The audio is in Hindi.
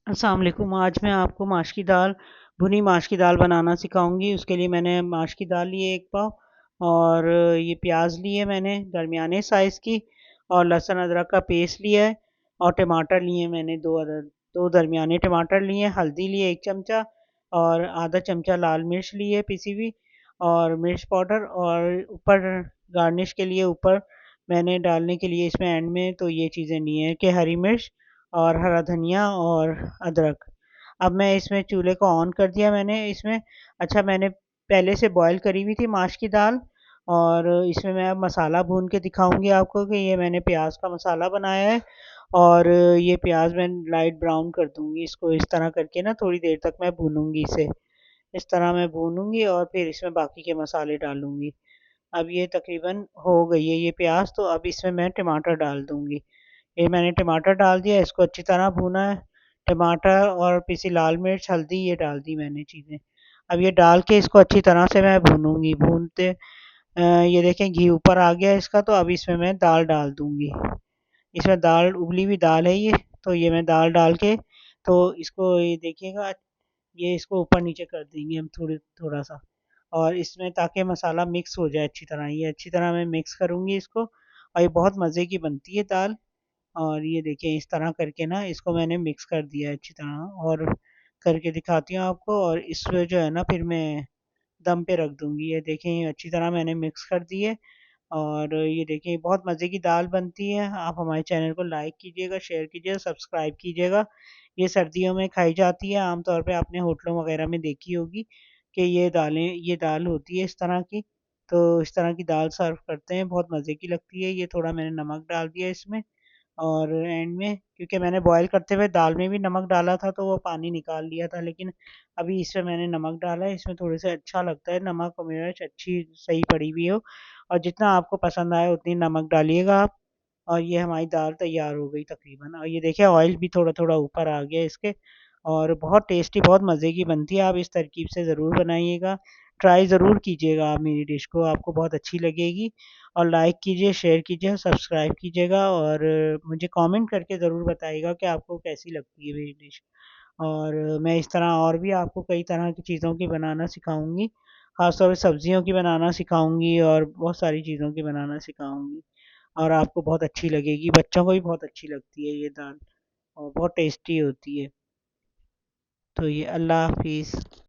अस्सलाम वालेकुम। आज मैं आपको माश की दाल भुनी माश की दाल बनाना सिखाऊंगी। उसके लिए मैंने माश की दाल ली है 1 पाव और ये प्याज लिए मैंने दरमियाने साइज़ की और लहसुन अदरक का पेस्ट लिया है और टमाटर लिए मैंने 2 अदद 2 दरमियाने टमाटर लिए हैं, हल्दी लिए 1 चमचा और आधा चमचा लाल मिर्च ली है पिसी हुई और मिर्च पाउडर और ऊपर गार्निश के लिए ऊपर मैंने डालने के लिए इसमें एंड में तो ये चीज़ें ली हैं कि हरी मिर्च और हरा धनिया और अदरक। अब मैं इसमें चूल्हे को ऑन कर दिया मैंने इसमें अच्छा मैंने पहले से बॉयल करी हुई थी माश की दाल और इसमें मैं अब मसाला भून के दिखाऊँगी आपको कि ये मैंने प्याज़ का मसाला बनाया है और ये प्याज़ मैं लाइट ब्राउन कर दूँगी इसको इस तरह करके ना थोड़ी देर तक मैं भूनूँगी इसे। इस तरह मैं भूनूँगी और फिर इसमें बाकी के मसाले डालूँगी। अब ये तकरीबन हो गई है ये प्याज़ तो अब इसमें मैं टमाटर डाल दूँगी। ये मैंने टमाटर डाल दिया, इसको अच्छी तरह भूना है। टमाटर और पिसी लाल मिर्च, हल्दी ये डाल दी मैंने चीज़ें। अब ये डाल के इसको अच्छी तरह से मैं भूनूँगी। भूनते ये देखें घी ऊपर आ गया इसका तो अब इसमें मैं दाल डाल दूँगी। इसमें दाल उबली हुई दाल है ये, तो ये मैं दाल डाल के तो इसको ये देखिएगा ये इसको ऊपर-नीचे कर देंगे हम थोड़ा-सा और इसमें ताकि मसाला मिक्स हो जाए अच्छी तरह। ये अच्छी तरह मैं मिक्स करूँगी इसको और ये बहुत मज़े की बनती है दाल। और ये देखिए इस तरह करके ना इसको मैंने मिक्स कर दिया है अच्छी तरह और करके दिखाती हूँ आपको और इसमें जो है ना फिर मैं दम पे रख दूँगी। ये देखें ये अच्छी तरह मैंने मिक्स कर दी है और ये देखिए बहुत मज़े की दाल बनती है। आप हमारे चैनल को लाइक कीजिएगा, शेयर कीजिएगा, सब्सक्राइब कीजिएगा। ये सर्दियों में खाई जाती है आमतौर पे आपने होटलों वग़ैरह में देखी होगी कि ये दाल होती है इस तरह की। तो इस तरह की दाल सर्व करते हैं, बहुत मज़े की लगती है। ये थोड़ा मैंने नमक डाल दिया इसमें और एंड में क्योंकि मैंने बॉयल करते हुए दाल में भी नमक डाला था तो वो पानी निकाल लिया था लेकिन अभी इसमें मैंने नमक डाला है इसमें थोड़े से अच्छा लगता है नमक और मिर्च अच्छी सही पड़ी हुई हो और जितना आपको पसंद आए उतनी नमक डालिएगा आप और ये हमारी दाल तैयार हो गई तकरीबन और ये देखिए ऑयल भी थोड़ा-थोड़ा ऊपर आ गया इसके और बहुत टेस्टी बहुत मज़े की बनती है। आप इस तरकीब से ज़रूर बनाइएगा। ट्राई ज़रूर कीजिएगा आप मेरी डिश को, आपको बहुत अच्छी लगेगी और लाइक कीजिए, शेयर कीजिए, सब्सक्राइब कीजिएगा और मुझे कमेंट करके ज़रूर बताइएगा कि आपको कैसी लगती है मेरी डिश। और मैं इस तरह और भी आपको कई तरह की चीज़ों की बनाना सिखाऊँगी। ख़ास तौर पे सब्जियों की बनाना सिखाऊँगी और बहुत सारी चीज़ों की बनाना सिखाऊँगी और आपको बहुत अच्छी लगेगी, बच्चों को भी बहुत अच्छी लगती है ये दाल और बहुत टेस्टी होती है। तो ये अल्लाह हाफ़िज़।